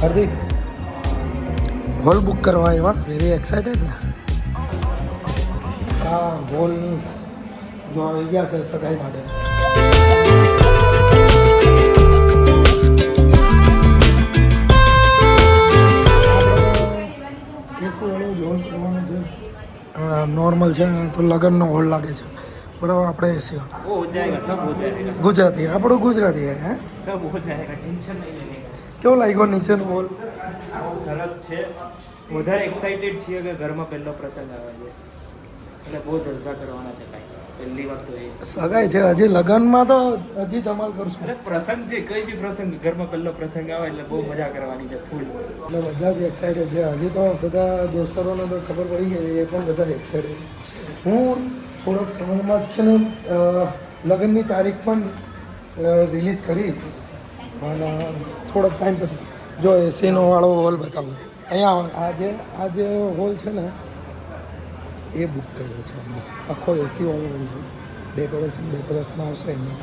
હાર્દિક hall book કરવા આવ્યા, very excited ને? હા, હોલ જો આવી ગયા છે સગાઈ માટે. એસી વાળું હોલ કરવાનું છે, નોર્મલ છે તો લગ્નનો હોલ લાગે છે બરાબર. આપણે એસી ગુજરાતી, આપણું ગુજરાતી હે કેવો લાગ્યો નીચેનો હોલ? સરસ છે. વધારે એક્સાઇટેડ છીએ કે ઘરમાં પહેલો પ્રસંગ આવે છે એટલે બહુ જલસા કરવાના છે. કાંઈ પહેલી વાત તો એ સગાઈ છે, હજી લગ્નમાં તો હજી ધમાલ કરશું. એટલે પ્રસંગ છે, કઈ બી પ્રસંગ, ઘરમાં પહેલો પ્રસંગ આવે એટલે બહુ મજા કરવાની છે ફૂલ. એટલે બધા જ એક્સાઇટેડ છે. હજી તો બધા દોસ્તરોને તો ખબર પડી ગઈ, એ પણ બધા એક્સાઇટેડ છે. હું થોડોક સમયમાં જ છે ને લગ્નની તારીખ પણ રિલીઝ કરીશ, અને થોડોક ટાઈમ પછી જો એસીનો વાળો હોલ બતાવું. અહીંયા આ જે હોલ છે ને એ બુક કર્યો છે અમે. આખો એસી વાળો હોલ છે. ડેકોરેશન આવશે અહીંયા.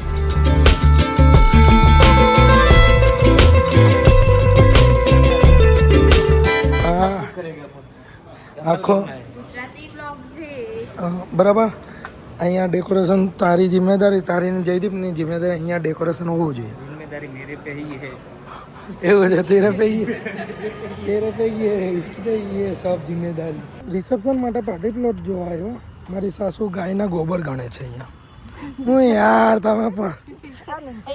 આખો બરાબર. અહીંયા ડેકોરેશન તારી જિમ્મેદારી, તારીની જયદીપની જિમ્મેદારી. અહીંયા ડેકોરેશન હોવું જોઈએ. જિમ્મેદારી મેરે पे ही है. એવું છે, તેરે पे ही है, इसकी पे ही है सब जिम्मेदारी. રિસેપ્શન માટે પાર્ટી પ્લોટ જોવા આવ્યો. મારી સાસુ ગાયના ગોબર ગણે છે અહીંયા. હું યાર તમે પણ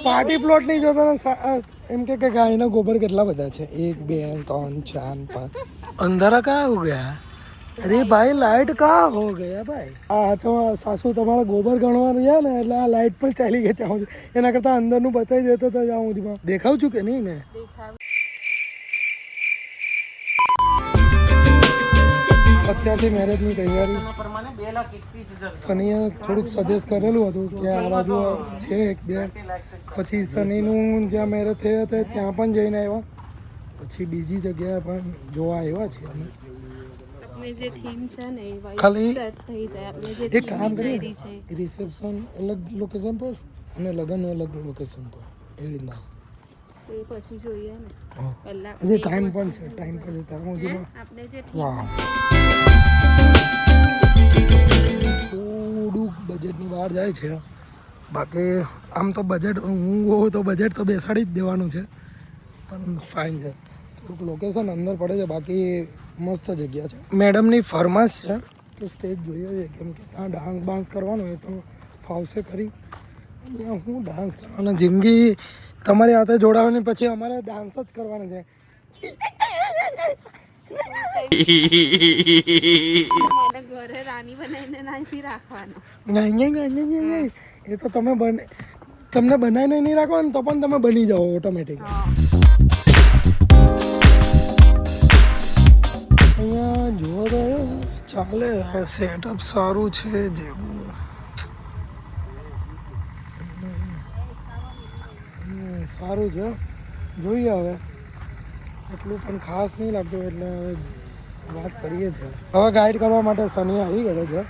પાર્ટી પ્લોટ નહીં જોતા ને, એમ કે ગાયના ગોબર કેટલા બધા છે? 1 2 3 4 5. અંધારા કहाँ हो गया? અરે ભાઈ લાઇટ કहाँ हो गया ભાઈ? આ સાસુ તમારા ગોબર ગણવા રહ્યા ને એટલે આ લાઇટ પણ ચાલી ગઈ ત્યાં સુધી. એના કરતાં અંદરનું બચાવી દેતો તો જ્યાં સુધીમાં દેખાવું છું કે નહીં મેં? અત્યારથી મેરેજની તૈયારી સનીએ થોડુંક સજેસ્ટ કરેલું હતું કે આ બાજુ છે 1 2. પછી સનીનું જ્યાં મેરેજ થયા હતા ત્યાં પણ જઈને આવ્યા. પછી બીજી જગ્યાએ પણ જોવા આવ્યા છીએ અમે. જે થીમ છે ને એ ખાલી સેટ થઈ જાય. આપણે જે એક કામ કરીએ, રિસેપ્શન અલગ લોકેશન પર અને લગ્ન અલગ લોકેશન પર, એ રીતના. એ પછી જોઈએ ને પહેલા હજી ટાઈમ પણ છે, ટાઈમ પર જતા હું આપણે જે વાહ થોડુંક બજેટની બહાર જાય છે. બાકી આમ તો બજેટ હું હોઉં તો બજેટ તો બેસાડી જ દેવાનું છે, પણ ફાઇન છે. થોડુંક લોકેશન અંદર પડે છે, બાકી મસ્ત જગ્યા છે. મેડમની ફરમાશ છે કે સ્ટેજ જોઈએ છે, કેમ કે ત્યાં ડાન્સ બાન્સ કરવાનો હોય તો ફાવશે ખરી. ત્યાં હું ડાન્સ કરવાનો, જિંદગી તમારી હાથે જોડાવાની, પછી અમારે ડાન્સ જ કરવાનો છે. મારા ઘરે રાની બનાવીને નથી રાખવાનો. નહીં, એ તો તમને બનાવીને નહીં રાખવાનું તો પણ તમે બની જાઓ ઓટોમેટિક. અહીંયા જોવા તો ચાલે, સેટઅપ સારું છે જેવું. સારું છે, જોઈએ હવે. એટલું પણ ખાસ નહીં લાગતું એટલે વાત કરીએ છીએ. હવે ગાઈડ કરવા માટે સની આવી ગયો છે.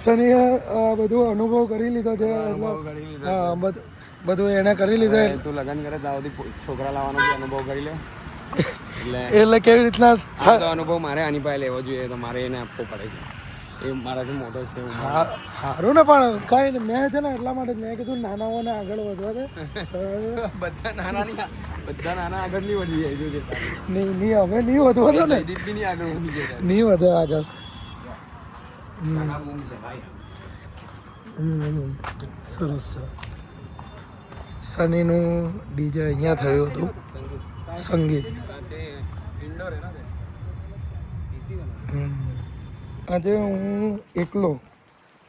સનીએ બધું અનુભવ કરી લીધો છે, એટલે હા બધું એને કરી લીધો. તું લગ્ન કરે ત્યાં સુધી છોકરા લાવવાનો અનુભવ કરી લે. એટલે કેવી રીતના અનુભવ મારે આની પાસે લેવો જોઈએ, તો મારે એને આપવો પડે છે. એ મારાથી મોટો છે. સારું ને, પણ કઈ નહીં, મેં છે ને એટલા માટે મેં કીધું નાનાઓને આગળ વધવા દે. બધા નાના આગળ નહીં વધી જાય. નહીં હવે નહીં વધવા દો ને, નહીં વધે આગળ. સરસ છે. સનીનું ડીજે અહીંયા થયું હતું, સંગીત. આજે હું એકલો,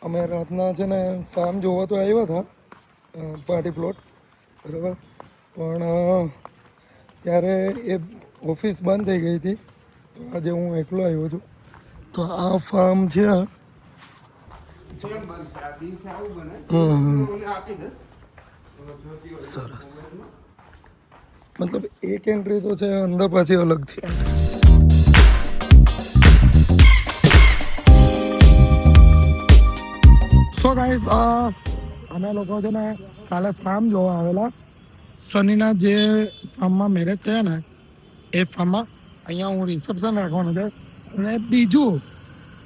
અમે રાતના છે ને ફાર્મ જોવા તો આવ્યા હતા, પાર્ટી પ્લોટ બરાબર, પણ ત્યારે એ ઓફિસ બંધ થઈ ગઈ હતી, તો આજે હું એકલો આવ્યો છું. તો આ ફાર્મ છે. સરસ, મતલબ એક એન્ટ્રી તો છે, અંદર પાછી અલગથી. સો ગાઈઝ અમે લોકો છે ને કાલે ફાર્મ જોવા આવેલા સનીના જે ફાર્મમાં મેરેજ થયા ને એ ફાર્મમાં અહીંયા હું રિસેપ્શન રાખવાનું છે. અને બીજું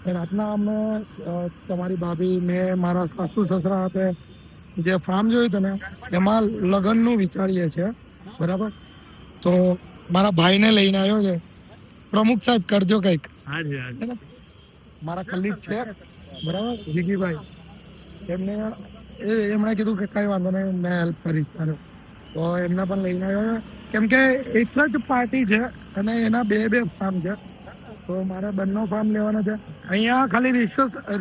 કે રાતના અમે તમારી ભાભી મેં મારા સાસુ સસરા હાથે જે ફાર્મ જોયું હતું ને એમાં લગ્નનું વિચારીએ છીએ, બરાબર? તો મારા ભાઈને લઈને આવ્યો છે. પ્રમુખ સાહેબ કરજો કંઈક. મારા કલીગ છે, બરાબર, જીગીભાઈ. એમણે કીધું કે કઈ વાંધો નહીં, મેં હેલ્પ કરીશ તારે. તો એમને પણ લઈને આવ્યો છે. કેમ કે એક જ પાર્ટી છે અને એના બે ફાર્મ છે. તો મારે બંને ફાર્મ લેવાના છે. અહીંયા ખાલી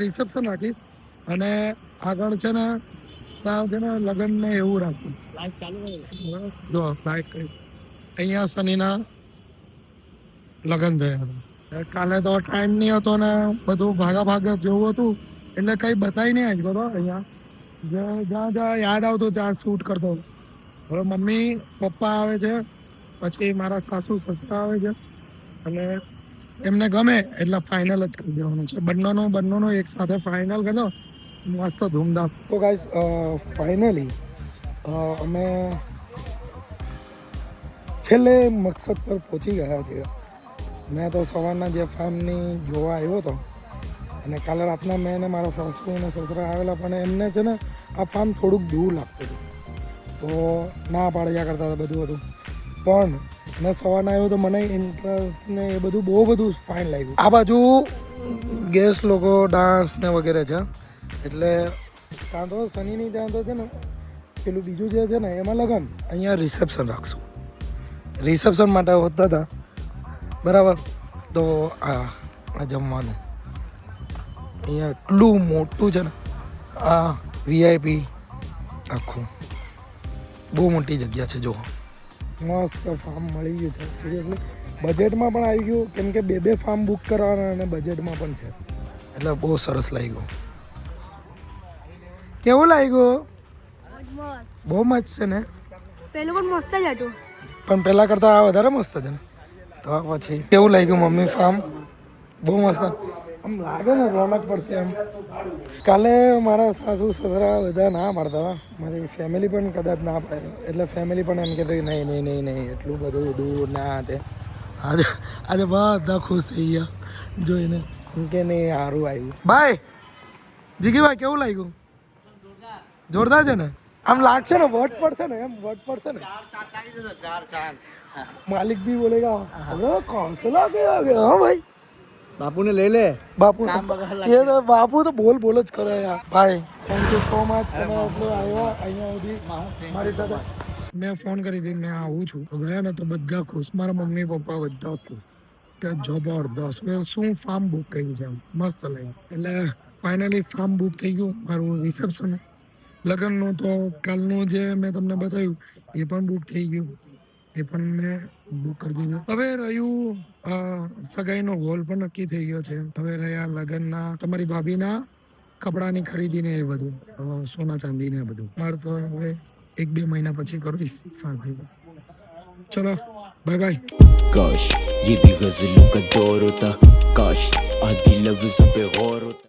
રિસેપ્શન રાખીશ અને આગળ છે ને ત્યાં છે ને લગ્ન ને એવું રાખીશ. જો લાઈક અહીંયા શનિના લગ્ન થયા હતા. કાલે તો ટાઈમ નહીં હતો ને બધું ભાગા જેવું હતું એટલે કંઈ બતાવી નહીં આવ્યો હતો. અહીંયા જ્યાં યાદ આવતું ત્યાં શૂટ કરતો. હવે મમ્મી પપ્પા આવે છે, પછી મારા સાસુ સસરા આવે છે અને એમને ગમે એટલે ફાઇનલ જ કરી દેવાનું છે. બંનેનો એક સાથે ફાઇનલ કર્યો, મસ્ત ધૂમધામ. તો ગાઈસ ફાઇનલી અમે છેલ્લે મકસદ પર પહોંચી ગયા છીએ. મેં તો સવારના જે ફાર્મની જોવા આવ્યો હતો અને કાલે રાતના મેં ને મારા સાસુ અને સસરા આવેલા, પણ એમને છે ને આ ફાર્મ થોડુંક દૂર લાગતું હતું તો ના પાડ્યા કરતા હતા બધું હતું. પણ મેં સવારના આવ્યો તો મને ઇન્ટરેસ્ટ ને એ બધું ફાઇન લાગ્યું. આ બાજુ ગેસ્ટ લોકો ડાન્સ ને વગેરે છે એટલે ત્યાં તો શનિની ત્યાં તો છે ને પેલું બીજું જે છે ને એમાં લગન. અહીંયા રિસેપ્શન રાખશું. રિસેપ્શન માટે હોતા હતા, બરાબર? તો આ જમવાનું અહીંયા એટલું મોટું છે ને, આ VIP આખું બહુ મોટી જગ્યા છે. જો મસ્ત ફાર્મ મળી ગયું છે સિરિયસલી. બજેટમાં પણ આવી ગયું, કેમ કે બે ફાર્મ બુક કરવાના અને બજેટમાં પણ છે એટલે બહુ સરસ લાગ્યું. કેવું લાગ્યું? બહુ મસ્ત છે ને? પેલું પણ મસ્ત જ હતું, પણ પહેલાં કરતાં આ વધારે મસ્ત છે ને. તો પછી કેવું લાગ્યું મમ્મી ફાર્મ? બહુ મસ્ત આમ લાગે ને, રોનક પડશે એમ. કાલે મારા સાસુ સસરા બધા ના પાડતા હતા, મારી ફેમિલી પણ કદાચ ના પાડે એટલે ફેમિલી પણ એમ કહેતી નહીં એટલું બધું દૂર ના તે. આજે બધા ખુશ થઈ ગયા જોઈને કે નહીં સારું આવ્યું. ભાઈ જીગીભાઈ કેવું લાગ્યું? જોરદાર છે ને? આમ લાગશે ને વટ પડશે ને, એમ વટ પડશે ને. માલિક भी बोलेगा अरे कौन से लागे आ गया? हाँ भाई बापू ने ले ले. बापू ये तो बापू तो बोल જ કરે યાર. ભાઈ થેન્ક યુ સો મચ. તમે એટલો આવ્યા અહીંયા સુધી મારી સાથે. મેં ફોન કરી હતી, મેં આવું છું તો ગયા ને તો બધા ખુશ, મારા મમ્મી પપ્પા બધા ખુશ કે જબરદસ્ત. મેં શું ફાર્મ બુક કરી છે, મસ્ત લાગ્યું. એટલે ફાઇનલી ફાર્મ બુક થઈ ગયું. મારું રિસેપ્શન લગ્નનું તો કાલનું જે મેં તમને બતાવ્યું એ પણ બુક થઈ ગયું, એ પણ મેં બુક કરી દીધું. હવે રહ્યું સગાઈનો હોલ પણ નક્કી થઈ ગયો છે. હવે રહ્યા લગ્નના, તમારી ભાભીના કપડાની ખરીદીને એ બધું, સોના ચાંદીને એ બધું. મારે તો હવે 1-2 મહિના પછી કરીશ શાંતિ. ચલો बाय बाय। काश ये भी गजलों का दौर होता, काश आधी लफ्ज़ों पे गौर होता।